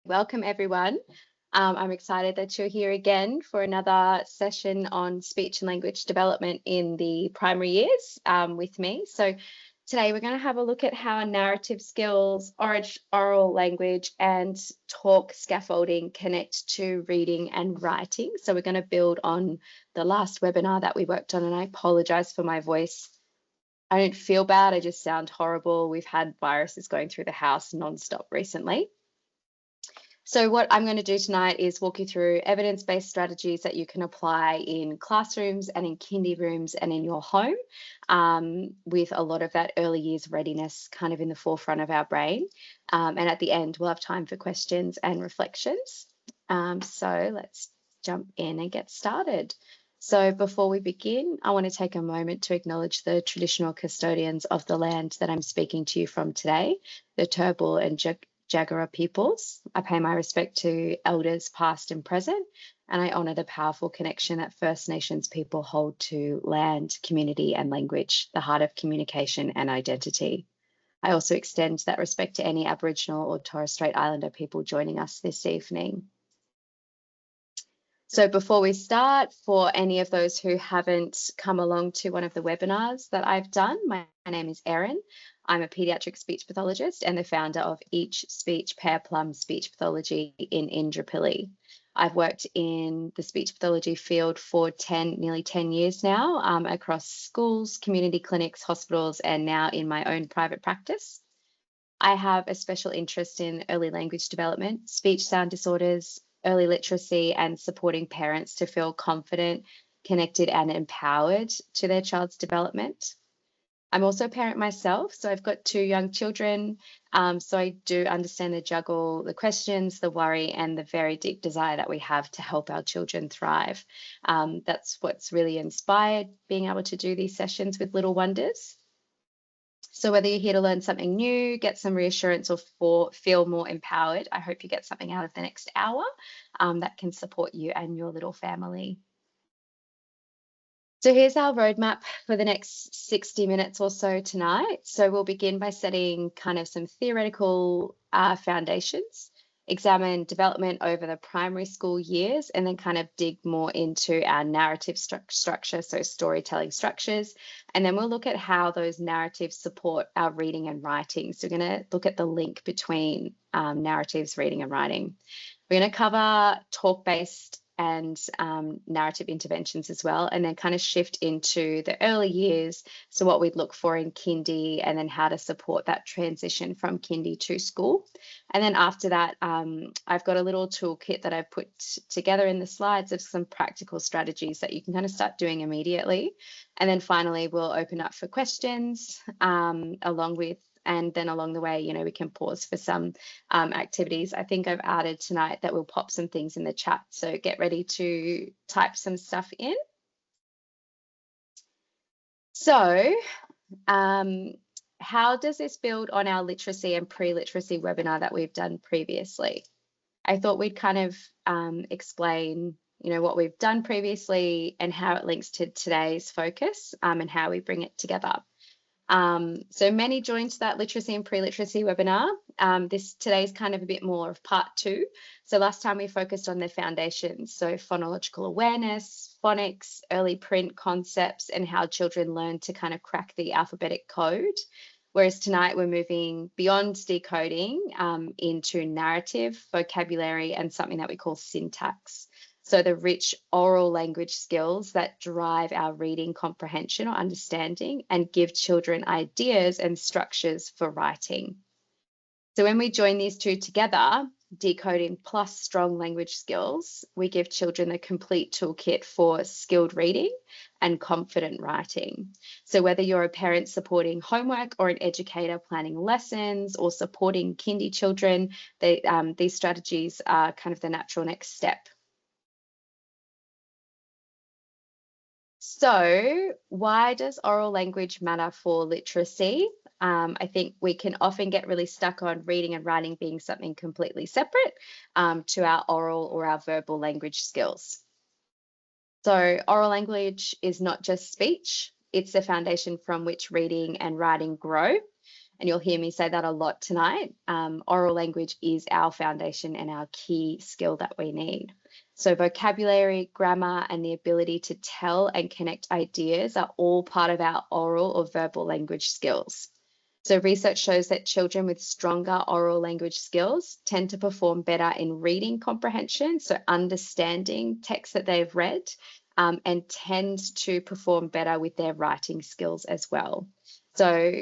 Welcome everyone. I'm excited that you're here again for another session on speech and language development in the primary years with me. So today we're going to have a look at how narrative skills, oral language and talk scaffolding connect to reading and writing. So we're going to build on the last webinar that we worked on, and I apologize for my voice. I don't feel bad, I just sound horrible. We've had viruses going through the house nonstop recently. So what I'm going to do tonight is walk you through evidence-based strategies that you can apply in classrooms and in kindy rooms and in your home, with a lot of that early years readiness kind of in the forefront of our brain. And at the end, we'll have time for questions and reflections. So let's jump in and get started. So before we begin, I want to take a moment to acknowledge the traditional custodians of the land that I'm speaking to you from today, the Turrbal and Jagera peoples. I pay my respect to elders past and present, and I honour the powerful connection that First Nations people hold to land, community and language, the heart of communication and identity. I also extend that respect to any Aboriginal or Torres Strait Islander people joining us this evening. So before we start, for any of those who haven't come along to one of the webinars that I've done, my name is Erin. I'm a paediatric speech pathologist and the founder of Each Speech Pear Plum Speech Pathology in Indooroopilly. I've worked in the speech pathology field for nearly 10 years now, across schools, community clinics, hospitals, and now in my own private practice. I have a special interest in early language development, speech sound disorders, early literacy, and supporting parents to feel confident, connected, and empowered to their child's development. I'm also a parent myself, so I've got 2 young children, so I do understand the juggle, the questions, the worry, and the very deep desire that we have to help our children thrive. That's what's really inspired being able to do these sessions with Little Wonders. So whether you're here to learn something new, get some reassurance, or feel more empowered, I hope you get something out of the next hour that can support you and your little family. So here's our roadmap for the next 60 minutes or so tonight. So we'll begin by setting kind of some theoretical foundations, examine development over the primary school years, and then kind of dig more into our narrative structure, so storytelling structures. And then we'll look at how those narratives support our reading and writing. So we're going to look at the link between narratives, reading and writing. We're going to cover talk-based and narrative interventions as well, and then kind of shift into the early years, so what we'd look for in kindy, and then how to support that transition from kindy to school. And then after that, I've got a little toolkit that I've put together in the slides of some practical strategies that you can kind of start doing immediately. And then finally, we'll open up for questions and then along the way, we can pause for some activities. I think I've added tonight that we'll pop some things in the chat, so get ready to type some stuff in. So how does this build on our literacy and pre-literacy webinar that we've done previously? I thought we'd kind of explain what we've done previously and how it links to today's focus, and how we bring it together. So many joined that literacy and pre-literacy webinar. Today's kind of a bit more of part 2. So last time we focused on the foundations, so phonological awareness, phonics, early print concepts, and how children learn to kind of crack the alphabetic code. Whereas tonight we're moving beyond decoding into narrative, vocabulary, and something that we call syntax. So the rich oral language skills that drive our reading comprehension or understanding and give children ideas and structures for writing. So when we join these two together, decoding plus strong language skills, we give children a complete toolkit for skilled reading and confident writing. So whether you're a parent supporting homework or an educator planning lessons or supporting kindy children, these strategies are kind of the natural next step. So why does oral language matter for literacy? I think we can often get really stuck on reading and writing being something completely separate to our oral or our verbal language skills. So oral language is not just speech, it's the foundation from which reading and writing grow. And you'll hear me say that a lot tonight. Oral language is our foundation and our key skill that we need. So vocabulary, grammar, and the ability to tell and connect ideas are all part of our oral or verbal language skills. So research shows that children with stronger oral language skills tend to perform better in reading comprehension, so understanding texts that they've read, and tend to perform better with their writing skills as well. So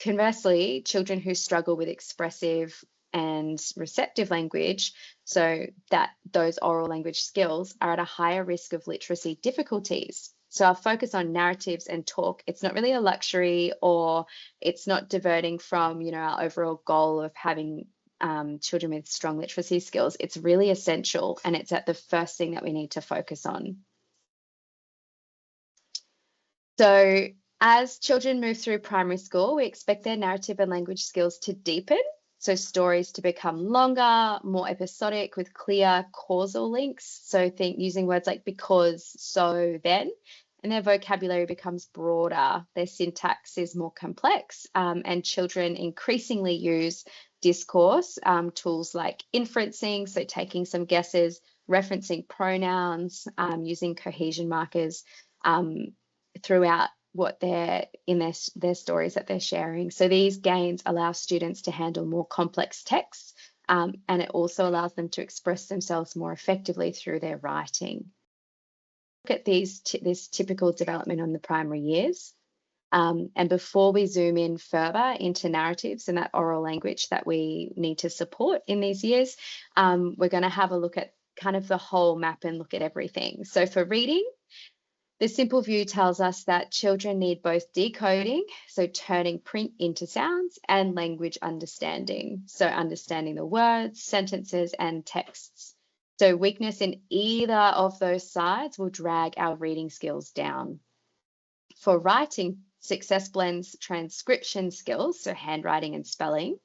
conversely, children who struggle with expressive and receptive language, so that those oral language skills, are at a higher risk of literacy difficulties. So our focus on narratives and talk, it's not really a luxury, or it's not diverting from, our overall goal of having children with strong literacy skills. It's really essential, and it's at the first thing that we need to focus on. So as children move through primary school, we expect their narrative and language skills to deepen. So stories to become longer, more episodic with clear causal links. So think using words like because, so, then. And their vocabulary becomes broader. Their syntax is more complex, and children increasingly use discourse tools like inferencing, so taking some guesses, referencing pronouns, using cohesion markers throughout what they're in their stories that they're sharing. So these gains allow students to handle more complex texts, and it also allows them to express themselves more effectively through their writing. Look at this typical development on the primary years. And before we zoom in further into narratives and that oral language that we need to support in these years, we're going to have a look at kind of the whole map and look at everything. So for reading, the simple view tells us that children need both decoding, so turning print into sounds, and language understanding, so understanding the words, sentences, and texts. So weakness in either of those sides will drag our reading skills down. For writing, success blends transcription skills, so handwriting and spelling,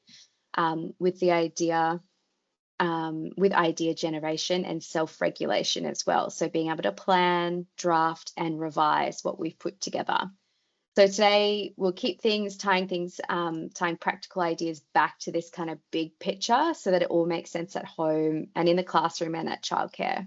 with idea generation and self-regulation as well. So being able to plan, draft, and revise what we've put together. So today we'll keep tying practical ideas back to this kind of big picture so that it all makes sense at home and in the classroom and at childcare.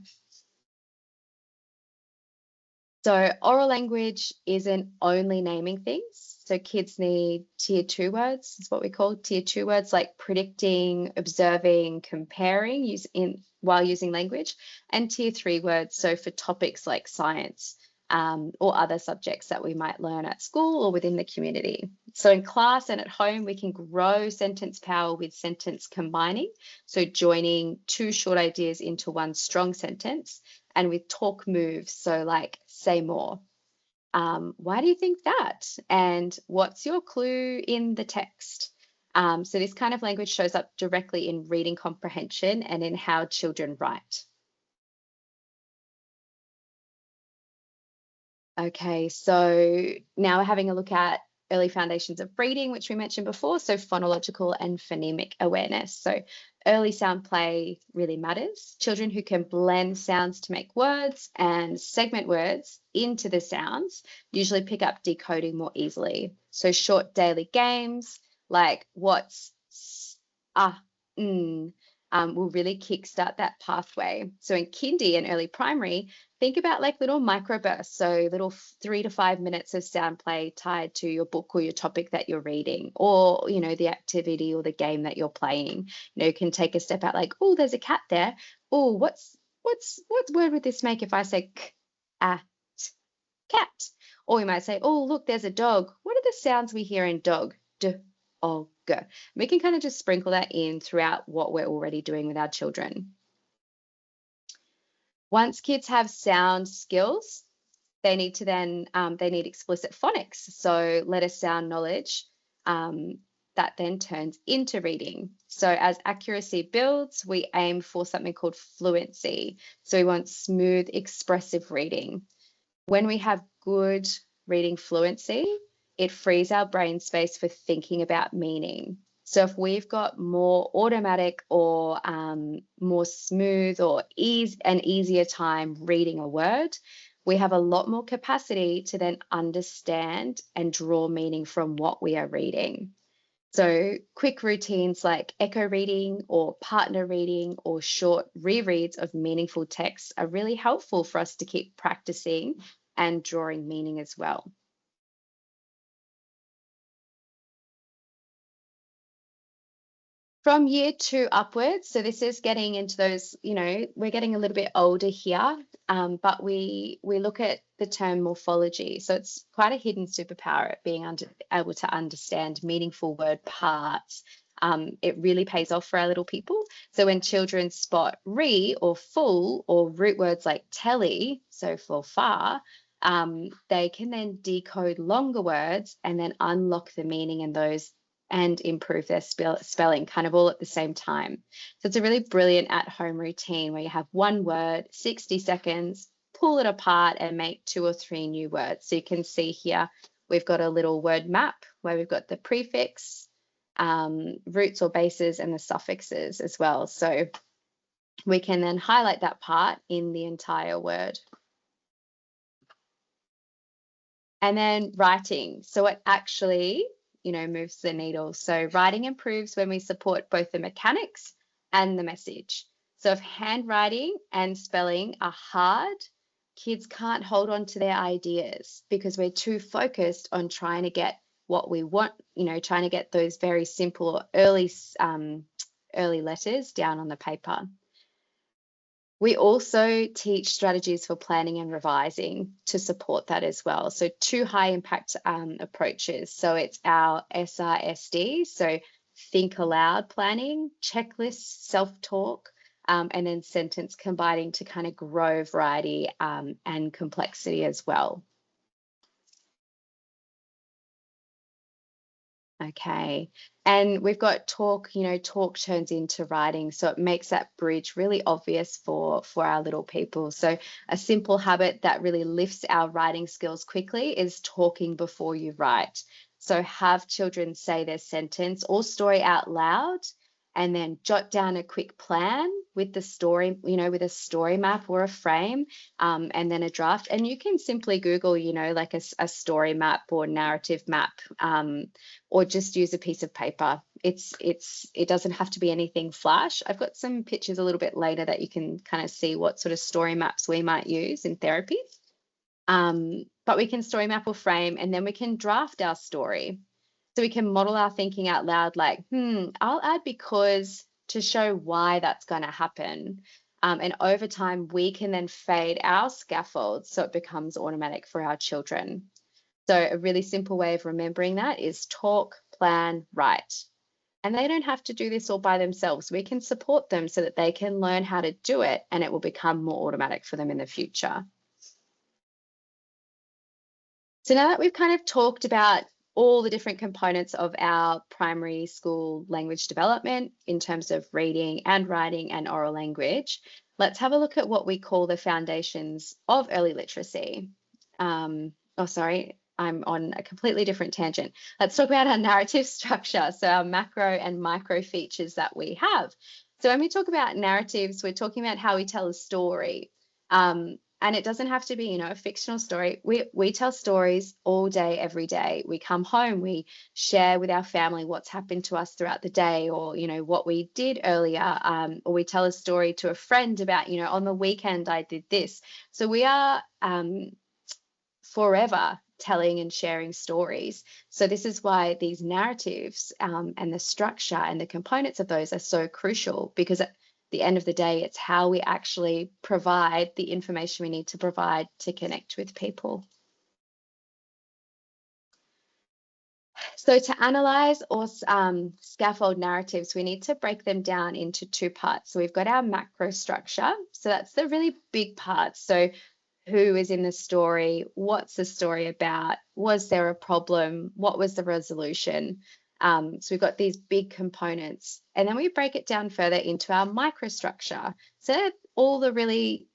So oral language isn't only naming things. So kids need tier 2 words, is what we call tier 2 words, like predicting, observing, comparing while using language, and tier 3 words, so for topics like science or other subjects that we might learn at school or within the community. So in class and at home, we can grow sentence power with sentence combining, so joining 2 short ideas into 1 strong sentence, and with talk moves, so like say more. Why do you think that? And what's your clue in the text? So this kind of language shows up directly in reading comprehension and in how children write. Okay, so now we're having a look at early foundations of reading, which we mentioned before, so phonological and phonemic awareness. So early sound play really matters. Children who can blend sounds to make words and segment words into the sounds usually pick up decoding more easily. So short daily games like what's, will really kickstart that pathway. So in kindy and early primary, think about like little microbursts, so little 3 to 5 minutes of sound play tied to your book or your topic that you're reading, or the activity or the game that you're playing. You can take a step out, like, oh, there's a cat there. Oh, what word would this make if I say cat? Or we might say, oh, look, there's a dog. What are the sounds we hear in dog? D, o, g. We can kind of just sprinkle that in throughout what we're already doing with our children. Once kids have sound skills, they need explicit phonics. So letter sound knowledge that then turns into reading. So as accuracy builds, we aim for something called fluency. So we want smooth, expressive reading. When we have good reading fluency, it frees our brain space for thinking about meaning. So if we've got more automatic or more smooth or an easier time reading a word, we have a lot more capacity to then understand and draw meaning from what we are reading. So quick routines like echo reading or partner reading or short rereads of meaningful texts are really helpful for us to keep practicing and drawing meaning as well. From year 2 upwards, so this is getting into those, we're getting a little bit older here, but we look at the term morphology. So it's quite a hidden superpower at being able to understand meaningful word parts. It really pays off for our little people. So when children spot re or full or root words like telly, so for far, they can then decode longer words and then unlock the meaning in those and improve their spelling kind of all at the same time. So it's a really brilliant at-home routine where you have one word, 60 seconds, pull it apart and make 2 or 3 new words. So you can see here, we've got a little word map where we've got the prefix, roots or bases, and the suffixes as well. So we can then highlight that part in the entire word. And then writing. So it actually, moves the needle. So writing improves when we support both the mechanics and the message. So if handwriting and spelling are hard, kids can't hold on to their ideas because we're too focused on trying to get what we want, trying to get those very simple early letters down on the paper. We also teach strategies for planning and revising to support that as well. So 2 high impact approaches. So it's our SRSD, so think aloud planning, checklist, self-talk, and then sentence combining to kind of grow variety and complexity as well. Okay. And we've got talk, talk turns into writing. So it makes that bridge really obvious for our little people. So a simple habit that really lifts our writing skills quickly is talking before you write. So have children say their sentence or story out loud and then jot down a quick plan with the story, with a story map or a frame, and then a draft. And you can simply Google, like a story map or narrative map, or just use a piece of paper. It doesn't have to be anything flash. I've got some pictures a little bit later that you can kind of see what sort of story maps we might use in therapy. But we can story map or frame, and then we can draft our story. So we can model our thinking out loud, like, I'll add because to show why that's going to happen. And over time, we can then fade our scaffold so it becomes automatic for our children. So a really simple way of remembering that is talk, plan, write. And they don't have to do this all by themselves. We can support them so that they can learn how to do it and it will become more automatic for them in the future. So now that we've kind of talked about all the different components of our primary school language development in terms of reading and writing and oral language, let's have a look at what we call the foundations of early literacy. I'm on a completely different tangent. Let's talk about our narrative structure, so our macro and micro features that we have. So when we talk about narratives, we're talking about how we tell a story. And it doesn't have to be, a fictional story. We tell stories all day, every day. We come home, we share with our family what's happened to us throughout the day, or, what we did earlier, or we tell a story to a friend about, on the weekend I did this. So we are forever telling and sharing stories. So this is why these narratives and the structure and the components of those are so crucial, because at the end of the day, it's how we actually provide the information we need to provide to connect with people. So to analyze or scaffold narratives, we need to break them down into 2 parts. So we've got our macro structure. So that's the really big part. So who is in the story? What's the story about? Was there a problem? What was the resolution? So we've got these big components, and then we break it down further into our microstructure. So they're all the really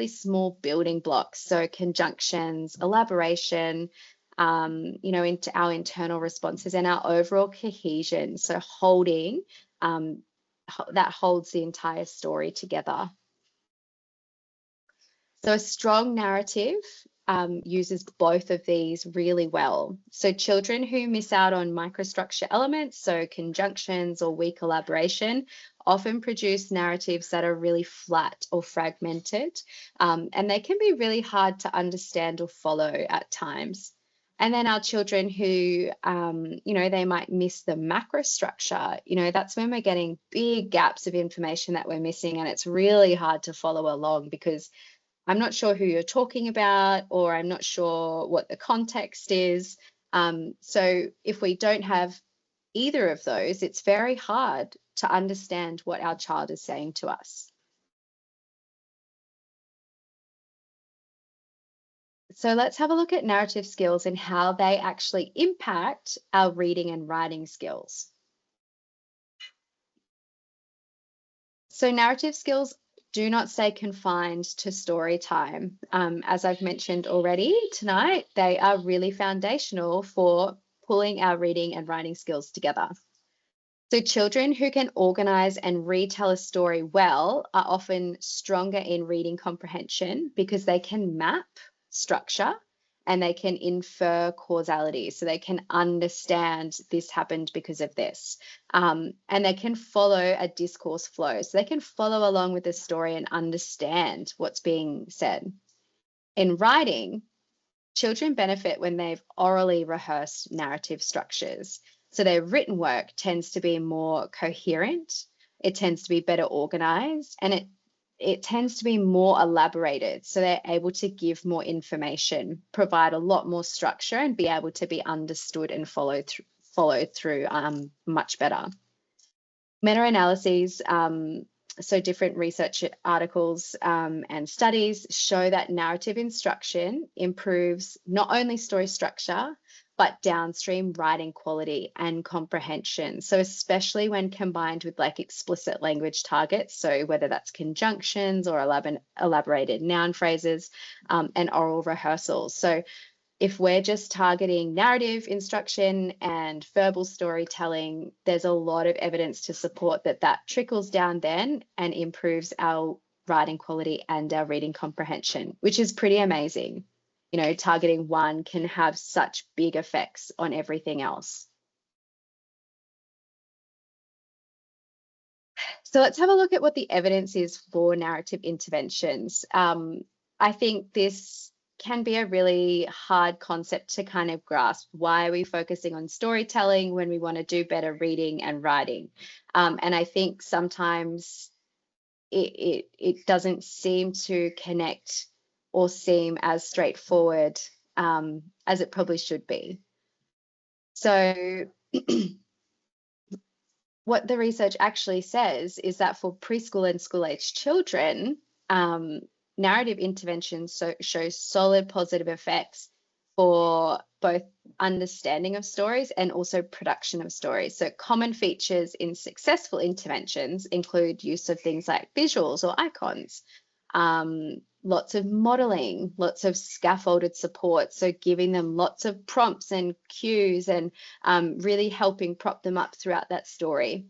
small building blocks. So conjunctions, elaboration, into our internal responses and our overall cohesion. So holding that holds the entire story together. So a strong narrative uses both of these really well. So children who miss out on microstructure elements, so conjunctions or weak elaboration, often produce narratives that are really flat or fragmented, and they can be really hard to understand or follow at times. And then our children who, they might miss the macro structure, that's when we're getting big gaps of information that we're missing, and it's really hard to follow along because I'm not sure who you're talking about, or I'm not sure what the context is. So if we don't have either of those, it's very hard to understand what our child is saying to us. So let's have a look at narrative skills and how they actually impact our reading and writing skills. So narrative skills do not stay confined to story time. As I've mentioned already tonight, they are really foundational for pulling our reading and writing skills together. So children who can organize and retell a story well are often stronger in reading comprehension because they can map structure and they can infer causality. So they can understand this happened because of this. And they can follow a discourse flow. So they can follow along with the story and understand what's being said. In writing, children benefit when they've orally rehearsed narrative structures. So their written work tends to be more coherent, it tends to be better organized, and it tends to be more elaborated. So they're able to give more information, provide a lot more structure, and be able to be understood and followed through much better. Meta-analyses, so different research articles and studies show that narrative instruction improves not only story structure, but downstream writing quality and comprehension. So especially when combined with like explicit language targets, so whether that's conjunctions or elaborated noun phrases and oral rehearsals. So if we're just targeting narrative instruction and verbal storytelling, there's a lot of evidence to support that that trickles down then and improves our writing quality and our reading comprehension, which is pretty amazing. Targeting one can have such big effects on everything else. So let's have a look at what the evidence is for narrative interventions. I think this can be a really hard concept to kind of grasp. Why are we focusing on storytelling when we want to do better reading and writing? And I think sometimes it doesn't seem to connect or seem as straightforward as it probably should be. So what the research actually says is that for preschool and school-age children, narrative interventions show solid positive effects for both understanding of stories and also production of stories. So common features in successful interventions include use of things like visuals or icons, lots of modeling, lots of scaffolded support, so giving them lots of prompts and cues and really helping prop them up throughout that story.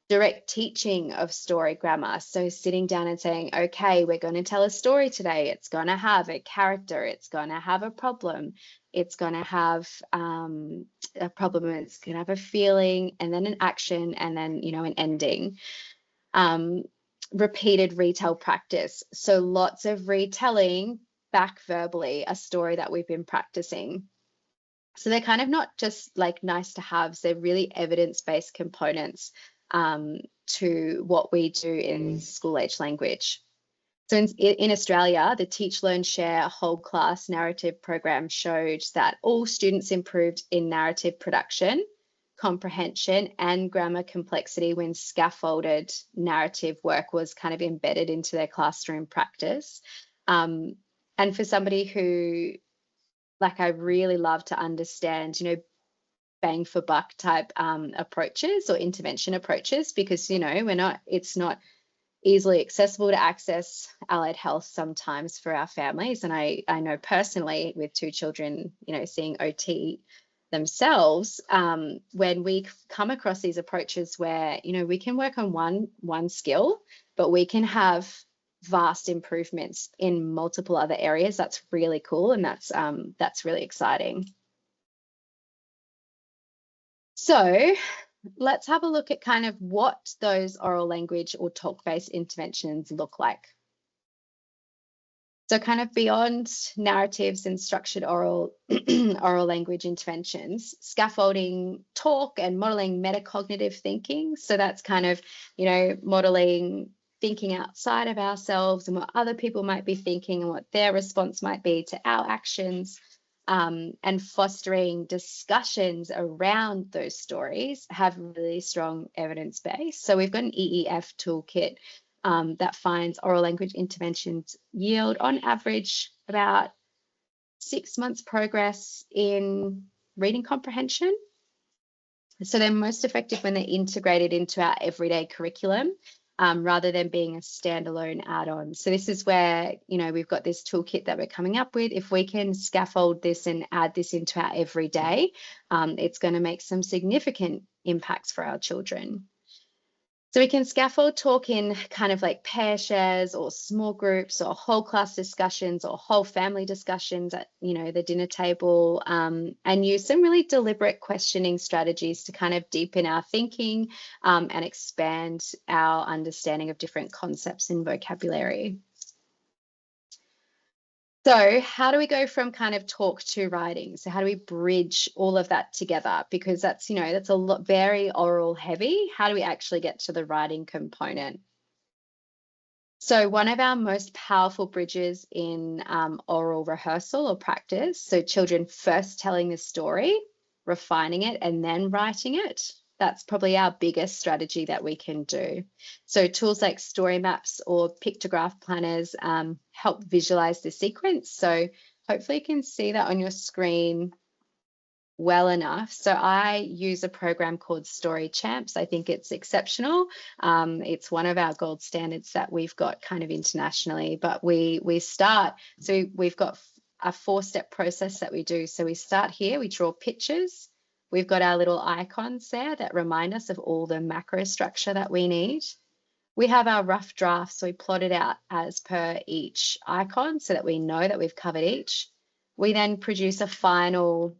Direct teaching of story grammar, so sitting down and saying, okay, we're going to tell a story today. It's going to have a character, it's going to have a problem, it's going to have a problem, it's going to have a feeling, and then an action, and then, an ending. Repeated retell practice, so lots of retelling back verbally a story that we've been practicing. So they're kind of not just like nice to haves, they're really evidence-based components to what we do in school-age language. So in Australia, the Teach, Learn, Share whole class narrative program showed that all students improved in narrative production, comprehension, and grammar complexity when scaffolded narrative work was kind of embedded into their classroom practice. And for somebody who, like, I really love to understand, bang for buck type approaches or intervention approaches, because it's not easily accessible to access allied health sometimes for our families. And I know personally with 2 children, seeing OT themselves, when we come across these approaches where we can work on one skill, but we can have vast improvements in multiple other areas. That's really cool, and that's really exciting. So let's have a look at kind of what those oral language or talk-based interventions look like. So kind of beyond narratives and structured oral language interventions, scaffolding talk and modeling metacognitive thinking. So that's kind of, modeling thinking outside of ourselves and what other people might be thinking and what their response might be to our actions, and fostering discussions around those stories have really strong evidence base. So we've got an EEF toolkit that finds oral language interventions yield on average about 6 months progress in reading comprehension. So they're most effective when they're integrated into our everyday curriculum, rather than being a standalone add-on. So this is where, we've got this toolkit that we're coming up with. If we can scaffold this and add this into our everyday, it's going to make some significant impacts for our children. So we can scaffold talk in kind of like pair shares or small groups or whole class discussions or whole family discussions at, the dinner table, and use some really deliberate questioning strategies to kind of deepen our thinking, and expand our understanding of different concepts and vocabulary. So how do we go from kind of talk to writing? So how do we bridge all of that together? Because that's, that's a lot, very oral heavy. How do we actually get to the writing component? So one of our most powerful bridges in oral rehearsal or practice, so children first telling the story, refining it, and then writing it. That's probably our biggest strategy that we can do. So tools like story maps or pictograph planners help visualize the sequence. So hopefully you can see that on your screen well enough. So I use a program called Story Champs. I think it's exceptional. It's one of our gold standards that we've got kind of internationally, but we start, so we've got a 4-step process that we do. So we start here, we draw pictures. We've got our little icons there that remind us of all the macro structure that we need. We have our rough draft, so we plot it out as per each icon so that we know that we've covered each. We then produce a final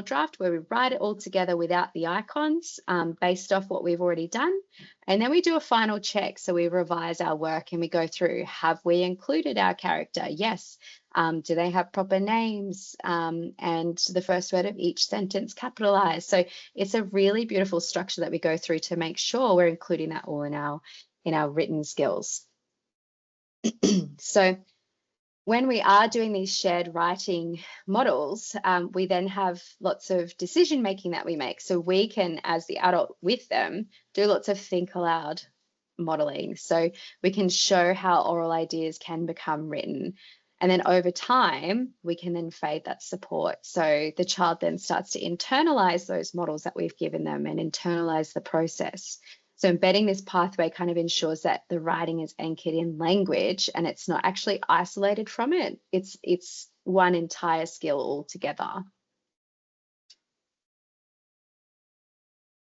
draft where we write it all together without the icons, based off what we've already done. And then we do a final check. So we revise our work and we go through, have we included our character? Yes. Do they have proper names? And the first word of each sentence capitalized. So it's a really beautiful structure that we go through to make sure we're including that all in our written skills. So when we are doing these shared writing models, we then have lots of decision making that we make. So we can, as the adult with them, do lots of think aloud modeling. So we can show how oral ideas can become written. And then over time, we can then fade that support. So the child then starts to internalize those models that we've given them and internalize the process. So embedding this pathway kind of ensures that the writing is anchored in language and it's not actually isolated from it. It's one entire skill altogether.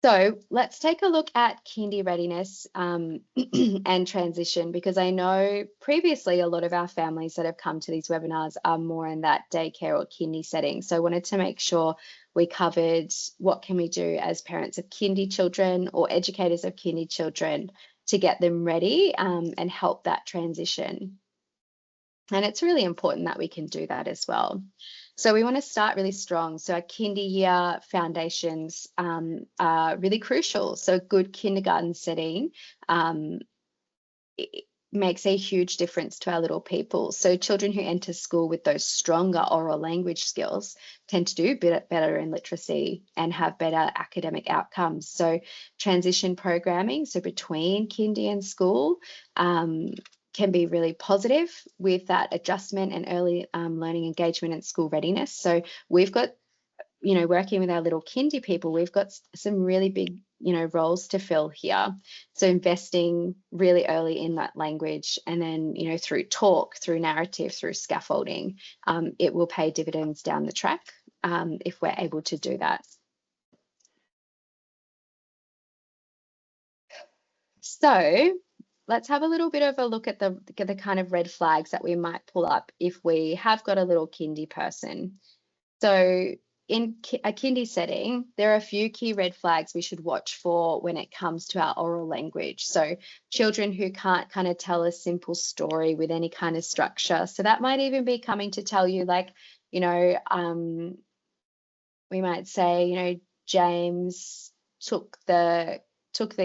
So let's take a look at kindy readiness and transition, because I know previously a lot of our families that have come to these webinars are more in that daycare or kindy setting. So I wanted to make sure we covered what can we do as parents of kindy children or educators of kindy children to get them ready and help that transition. And it's really important that we can do that as well. So we want to start really strong. So our kindy year foundations are really crucial. So a good kindergarten setting it makes a huge difference to our little people. So children who enter school with those stronger oral language skills tend to do better in literacy and have better academic outcomes. So transition programming, so between kindy and school, can be really positive with that adjustment and early learning engagement and school readiness. So we've got, working with our little kindy people, we've got some really big, roles to fill here. So investing really early in that language and then, through talk, through narrative, through scaffolding, it will pay dividends down the track if we're able to do that. So let's have a little bit of a look at the kind of red flags that we might pull up if we have got a little kindy person. So in a kindy setting, there are a few key red flags we should watch for when it comes to our oral language. So children who can't kind of tell a simple story with any kind of structure. So that might even be coming to tell you, like, you know, we might say, you know, James took the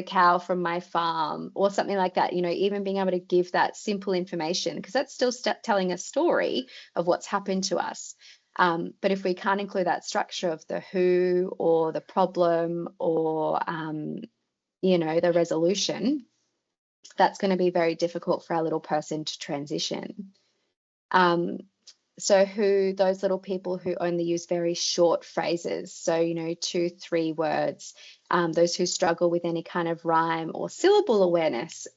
cow from my farm, or something like that. You know, even being able to give that simple information, because that's still telling a story of what's happened to us. But if we can't include that structure of the who or the problem or, you know, the resolution, that's going to be very difficult for our little person to transition. So those little people who only use very short phrases, so, you know, 2, 3 words, those who struggle with any kind of rhyme or syllable awareness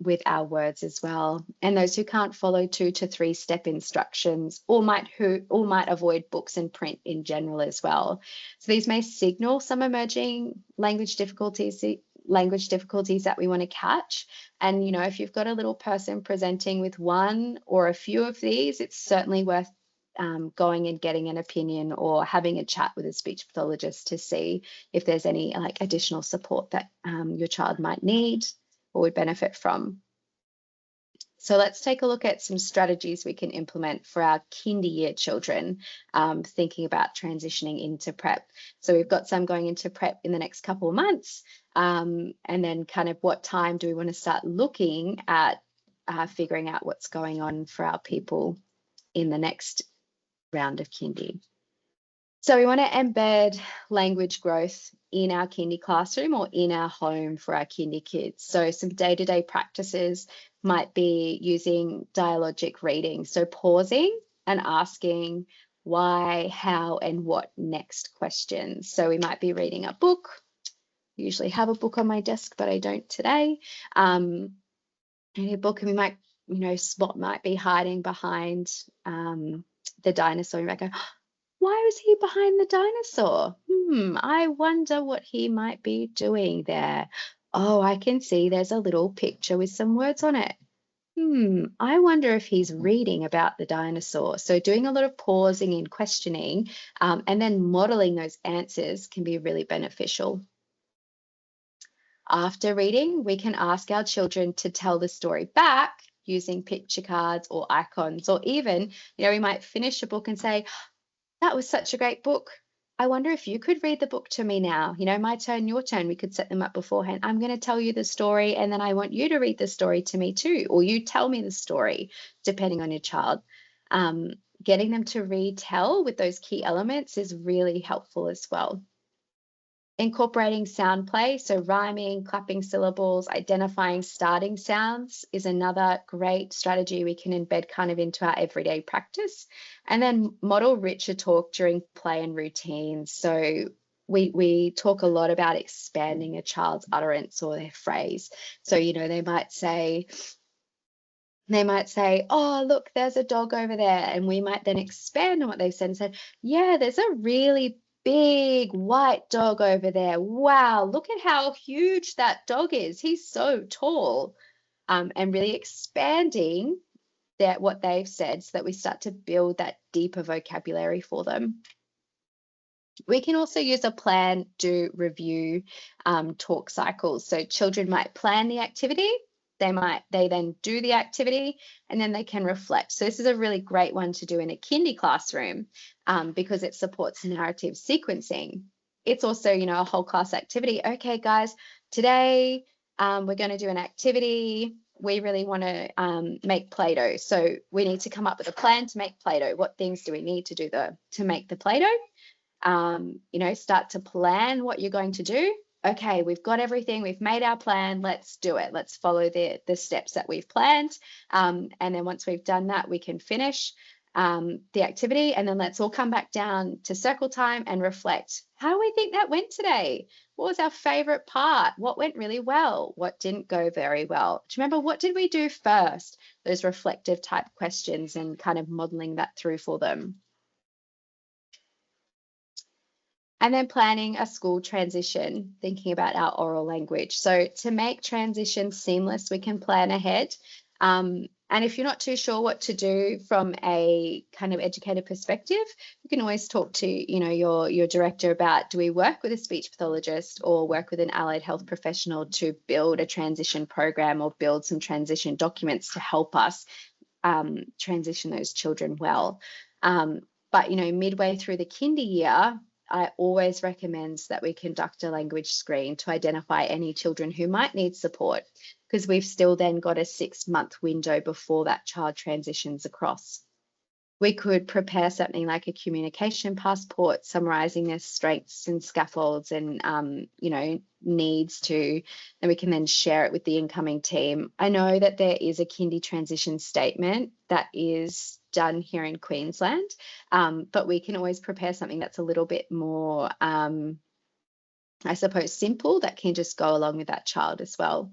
with our words as well, and those who can't follow 2 to 3 step instructions, or might avoid books and print in general as well. So these may signal some emerging language difficulties that we want to catch. And, you know, if you've got a little person presenting with one or a few of these, it's certainly worth going and getting an opinion or having a chat with a speech pathologist to see if there's any like additional support that your child might need or would benefit from. So let's take a look at some strategies we can implement for our kindy year children, thinking about transitioning into prep. So we've got some going into prep in the next couple of months, and then kind of what time do we want to start looking at figuring out what's going on for our people in the next round of kindy. So we want to embed language growth in our kindy classroom or in our home for our kindy kids. So some day-to-day practices might be using dialogic reading. So pausing and asking why, how, and what next questions. So we might be reading a book. I usually have a book on my desk, but I don't today. In a book, and we might, you know, Spot might be hiding behind the dinosaur. You might go, why was he behind the dinosaur? I wonder what he might be doing there. Oh, I can see there's a little picture with some words on it. I wonder if he's reading about the dinosaur. So doing a lot of pausing and questioning, and then modeling those answers can be really beneficial. After reading, we can ask our children to tell the story back using picture cards or icons, or even, you know, we might finish a book and say, that was such a great book. I wonder if you could read the book to me now. You know, my turn, your turn. We could set them up beforehand. I'm going to tell you the story, and then I want you to read the story to me too, or you tell me the story, depending on your child. Getting them to retell with those key elements is really helpful as well. Incorporating sound play, so rhyming, clapping syllables, identifying starting sounds is another great strategy we can embed kind of into our everyday practice. And then model richer talk during play and routines. So we talk a lot about expanding a child's utterance or their phrase. So, you know, they might say, oh, look, there's a dog over there. And we might then expand on what they've said and said, yeah, there's a really big white dog over there. Wow, look at how huge that dog is. He's so tall. And really expanding what they've said so that we start to build that deeper vocabulary for them. We can also use a plan, do, review, talk cycles. So children might plan the activity, they then do the activity, and then they can reflect. So this is a really great one to do in a kindy classroom because it supports narrative sequencing. It's also, you know, a whole class activity. Okay, guys, today we're going to do an activity. We really want to make Play-Doh. So we need to come up with a plan to make Play-Doh. What things do we need to do to make the Play-Doh? You know, start to plan what you're going to do. Okay, we've got everything, we've made our plan, let's do it. Let's follow the steps that we've planned. And then once we've done that, we can finish the activity, and then let's all come back down to circle time and reflect. How do we think that went today? What was our favorite part? What went really well? What didn't go very well? Do you remember, what did we do first? Those reflective type questions, and kind of modeling that through for them. And then planning a school transition, thinking about our oral language. So to make transition seamless, we can plan ahead. And if you're not too sure what to do from a kind of educator perspective, you can always talk to, your director about, do we work with a speech pathologist or work with an allied health professional to build a transition program or build some transition documents to help us transition those children well. But midway through the kinder year, I always recommend that we conduct a language screen to identify any children who might need support, because we've still then got a 6-month window before that child transitions across. We could prepare something like a communication passport summarizing their strengths and scaffolds and, needs to, and we can then share it with the incoming team. I know that there is a kindy transition statement that is done here in Queensland, but we can always prepare something that's a little bit more, I suppose, simple, that can just go along with that child as well.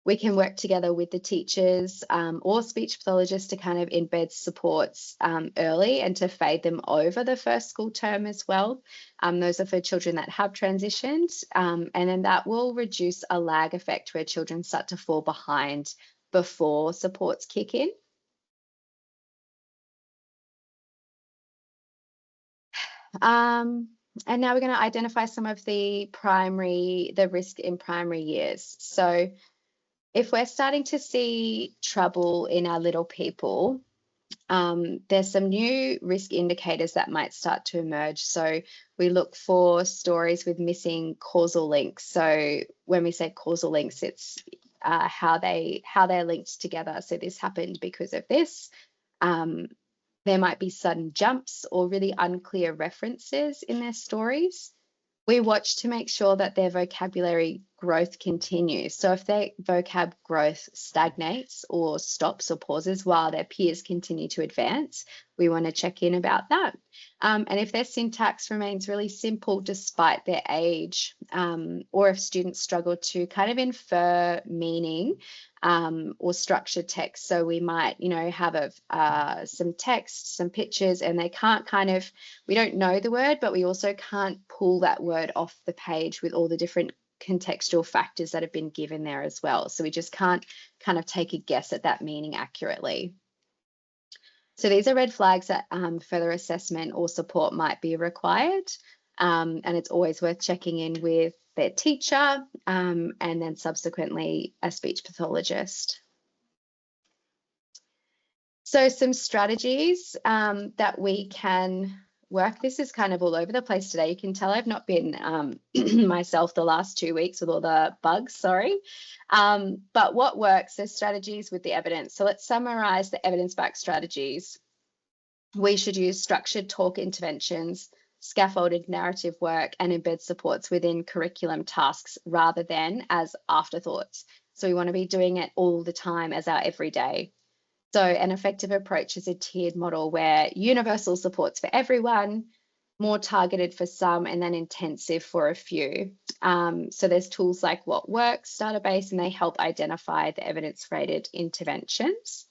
We can work together with the teachers or speech pathologists to kind of embed supports early and to fade them over the first school term as well. Those are for children that have transitioned, and then that will reduce a lag effect where children start to fall behind before supports kick in. And now we're going to identify some of the risk in primary years. So if we're starting to see trouble in our little people, there's some new risk indicators that might start to emerge. So we look for stories with missing causal links. So when we say causal links, it's how they're linked together. So this happened because of this. There might be sudden jumps or really unclear references in their stories. We watch to make sure that their vocabulary growth continues. So if their vocab growth stagnates or stops or pauses while their peers continue to advance, we want to check in about that. And if their syntax remains really simple despite their age, or if students struggle to kind of infer meaning or structure text. So we might, have some text, some pictures, and they can't we don't know the word, but we also can't pull that word off the page with all the different contextual factors that have been given there as well. So we just can't kind of take a guess at that meaning accurately. So these are red flags that further assessment or support might be required. And it's always worth checking in with their teacher and then subsequently a speech pathologist. So some strategies that we can work. This is kind of all over the place today. You can tell I've not been myself the last 2 weeks with all the bugs, sorry. But what works is strategies with the evidence. So let's summarize the evidence-backed strategies. We should use structured talk interventions, scaffolded narrative work, and embed supports within curriculum tasks rather than as afterthoughts. So we want to be doing it all the time as our everyday. So an effective approach is a tiered model where universal supports for everyone, more targeted for some, and then intensive for a few. So there's tools like What Works, Database, and they help identify the evidence-rated interventions.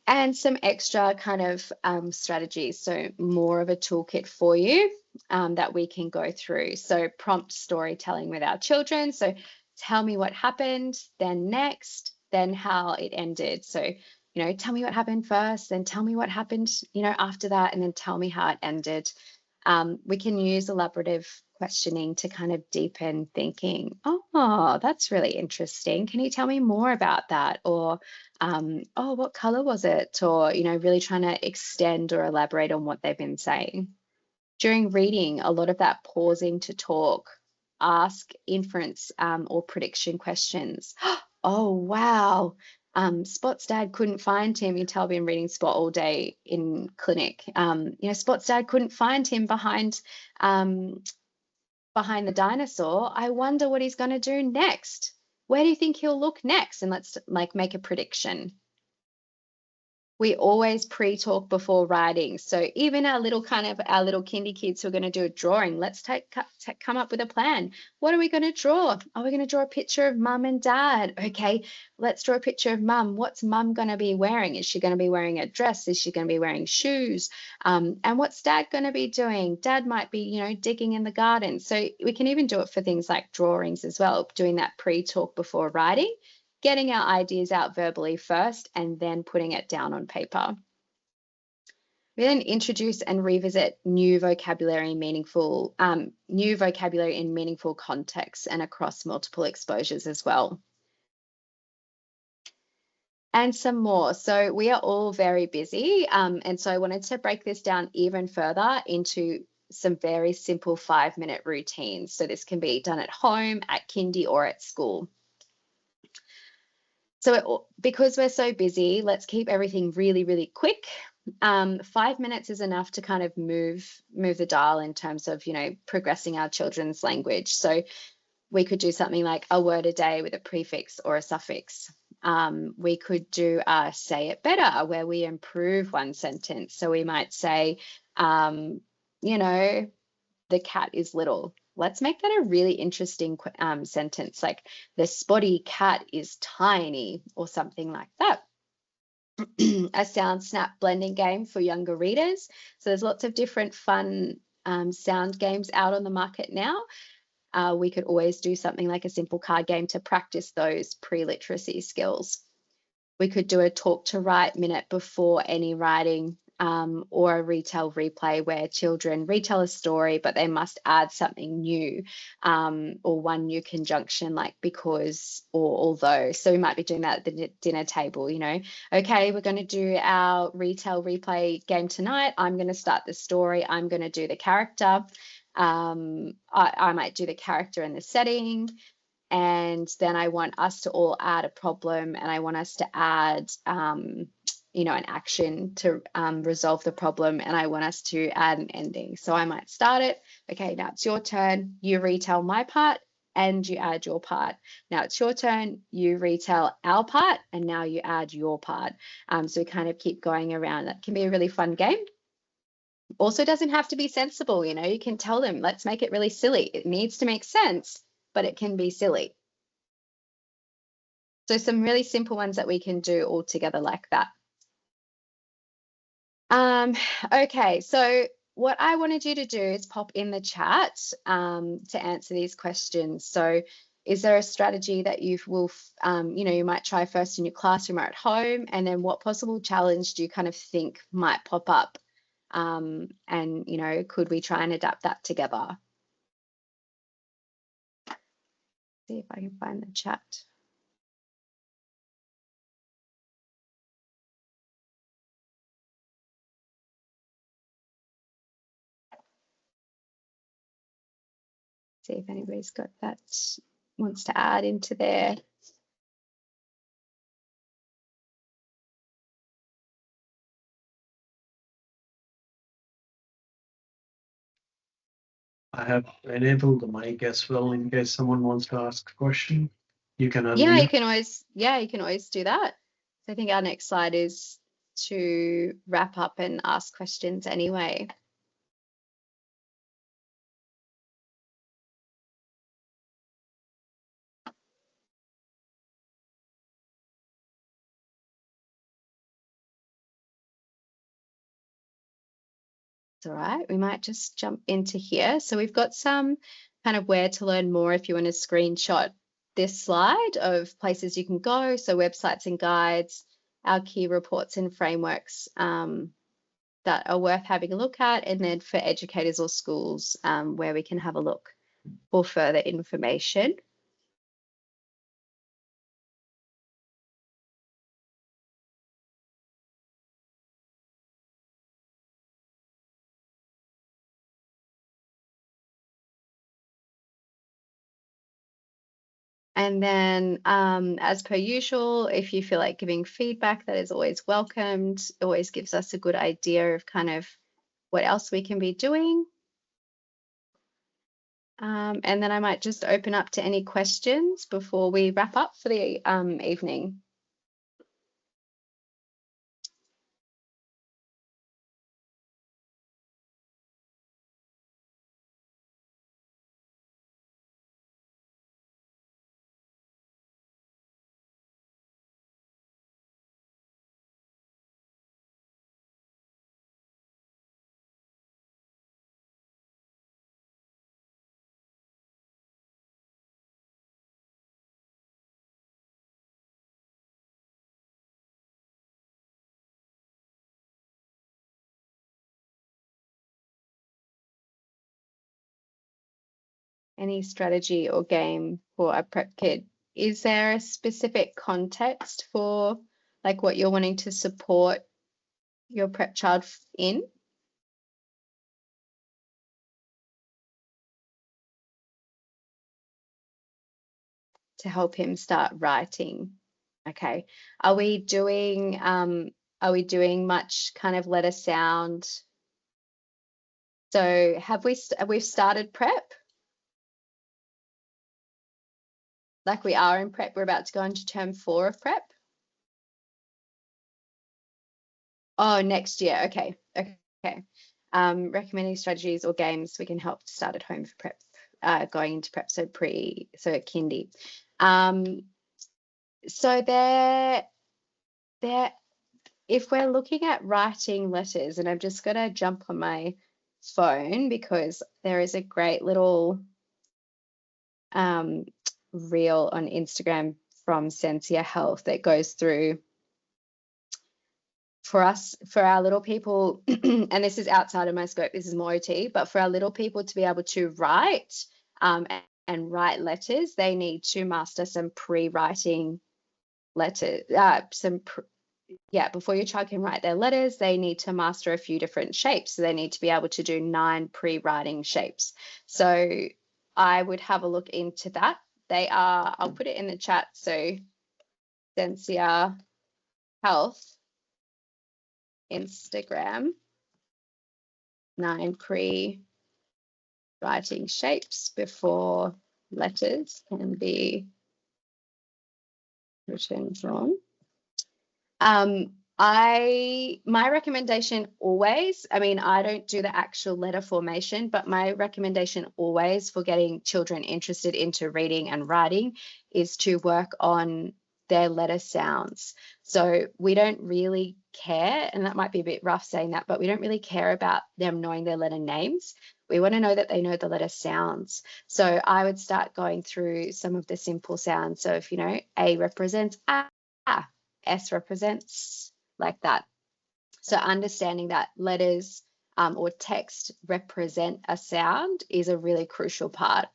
And some extra kind of strategies, so more of a toolkit for you that we can go through. So prompt storytelling with our children. So tell me what happened, then next, then how it ended. So, tell me what happened first, then tell me what happened, after that, and then tell me how it ended. We can use elaborative questioning to kind of deepen thinking. Oh, that's really interesting. Can you tell me more about that? Or, oh, what color was it? Or, really trying to extend or elaborate on what they've been saying. During reading, a lot of that pausing to talk, ask inference or prediction questions. Oh, wow. Spot's dad couldn't find him. You can tell I've been reading Spot all day in clinic. Spot's dad couldn't find him behind the dinosaur. I wonder what he's going to do next. Where do you think he'll look next? And let's make a prediction. We always pre-talk before writing. So even our little kindy kids who are going to do a drawing, let's come up with a plan. What are we going to draw? Are we going to draw a picture of mum and dad? Okay, let's draw a picture of mum. What's mum going to be wearing? Is she going to be wearing a dress? Is she going to be wearing shoes? And what's dad going to be doing? Dad might be, digging in the garden. So we can even do it for things like drawings as well, doing that pre-talk before writing, getting our ideas out verbally first and then putting it down on paper. We then introduce and revisit new vocabulary in meaningful contexts and across multiple exposures as well. And some more. So we are all very busy. And so I wanted to break this down even further into some very simple 5-minute routines. So this can be done at home, at kindy, or at school. So because we're so busy, let's keep everything really, really quick. 5 minutes is enough to kind of move the dial in terms of, progressing our children's language. So we could do something like a word a day with a prefix or a suffix. We could do a say it better, where we improve one sentence. So we might say, the cat is little. Let's make that a really interesting sentence, like the spotty cat is tiny, or something like that. A sound snap blending game for younger readers. So there's lots of different fun sound games out on the market now. We could always do something like a simple card game to practice those pre-literacy skills. We could do a talk to write minute before any writing, or a retell replay where children retell a story, but they must add something new, or one new conjunction like because or although. So we might be doing that at the dinner table, okay, we're going to do our retell replay game tonight. I'm going to start the story. I'm going to do the character. I might do the character and the setting. And then I want us to all add a problem, and I want us to add, an action to resolve the problem, and I want us to add an ending. So I might start it. Okay, now it's your turn. You retell my part and you add your part. Now it's your turn. You retell our part and now you add your part. So we kind of keep going around. That can be a really fun game. Also doesn't have to be sensible. You can tell them, let's make it really silly. It needs to make sense, but it can be silly. So some really simple ones that we can do all together like that. Okay, so what I wanted you to do is pop in the chat to answer these questions. So is there a strategy that you might try first in your classroom or at home? And then what possible challenge do you kind of think might pop up? And, could we try and adapt that together? See if I can find the chat. See if anybody's got that, wants to add into there. I have enabled the mic as well in case someone wants to ask a question. You can unmute. Yeah, you can always do that. So I think our next slide is to wrap up and ask questions anyway. It's all right. We might just jump into here. So we've got some kind of where to learn more if you want to screenshot this slide of places you can go. So websites and guides, our key reports and frameworks that are worth having a look at, and then for educators or schools where we can have a look for further information. And then as per usual, if you feel like giving feedback, that is always welcomed. It always gives us a good idea of kind of what else we can be doing. And then I might just open up to any questions before we wrap up for the evening. any strategy or game for a prep kid? Is there a specific context for like what you're wanting to support your prep child in? To help him start writing. Okay. Are we doing much kind of letter sound? So we've started prep? Like we are in prep, we're about to go into term 4 of prep? Oh, next year. Okay. Okay. Recommending strategies or games we can help to start at home for prep, going into prep, so kindy. So if we're looking at writing letters, and I'm just going to jump on my phone because there is a great little reel on Instagram from Sensia Health that goes through for our little people, and this is outside of my scope, this is more OT, but for our little people to be able to write and write letters, they need to master some pre-writing letters, before your child can write their letters, they need to master a few different shapes. So they need to be able to do 9 pre-writing shapes. So I would have a look into that. I'll put it in the chat. So Sensia Health Instagram, 9 pre-writing shapes before letters can be written, drawn. My recommendation always, I mean, I don't do the actual letter formation, but my recommendation always for getting children interested into reading and writing is to work on their letter sounds. So we don't really care, and that might be a bit rough saying that, but we don't really care about them knowing their letter names. We want to know that they know the letter sounds. So I would start going through some of the simple sounds. So if, A represents A, S represents like that. So understanding that letters or text represent a sound is a really crucial part.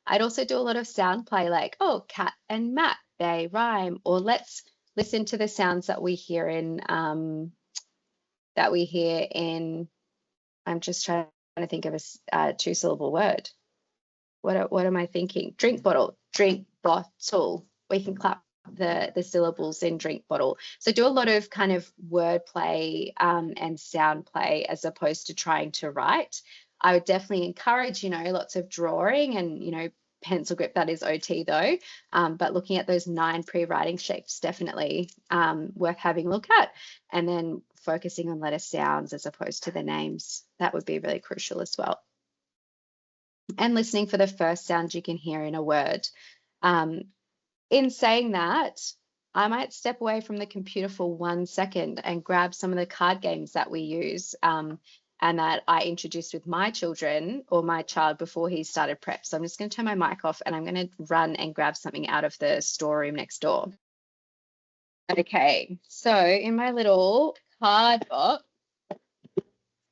I'd also do a lot of sound play, like, oh, cat and mat, they rhyme, or let's listen to the sounds that we hear in I'm just trying to think of a 2-syllable word. What am I thinking? Drink bottle, drink bottle. We can clap the syllables in drink bottle. So do a lot of kind of word play and sound play as opposed to trying to write. I would definitely encourage, lots of drawing and, pencil grip. That is OT though. But looking at those 9 pre-writing shapes, definitely worth having a look at. And then focusing on letter sounds as opposed to the names. That would be really crucial as well. And listening for the first sound you can hear in a word. In saying that, I might step away from the computer for 1 second and grab some of the card games that we use and that I introduced with my children or my child before he started prep. So I'm just going to turn my mic off and I'm going to run and grab something out of the storeroom next door. Okay, so in my little card box,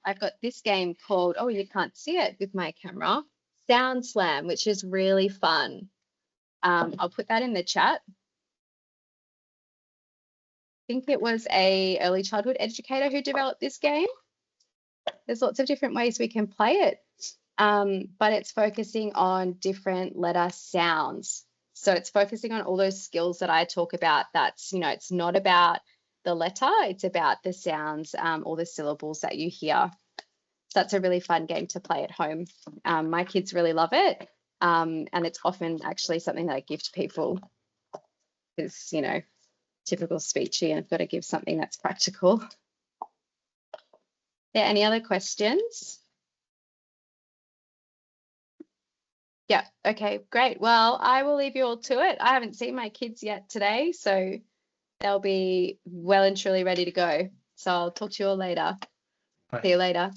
I've got this game called, oh, you can't see it with my camera, Sound Slam, which is really fun. I'll put that in the chat. I think it was a early childhood educator who developed this game. There's lots of different ways we can play it, but it's focusing on different letter sounds. So it's focusing on all those skills that I talk about. That's, it's not about the letter, it's about the sounds or the syllables that you hear. So that's a really fun game to play at home. My kids really love it. And it's often actually something that I give to people because, typical speechy, and I've got to give something that's practical. Yeah, any other questions? Yeah, okay, great. Well, I will leave you all to it. I haven't seen my kids yet today, so they'll be well and truly ready to go. So I'll talk to you all later. Bye. See you later.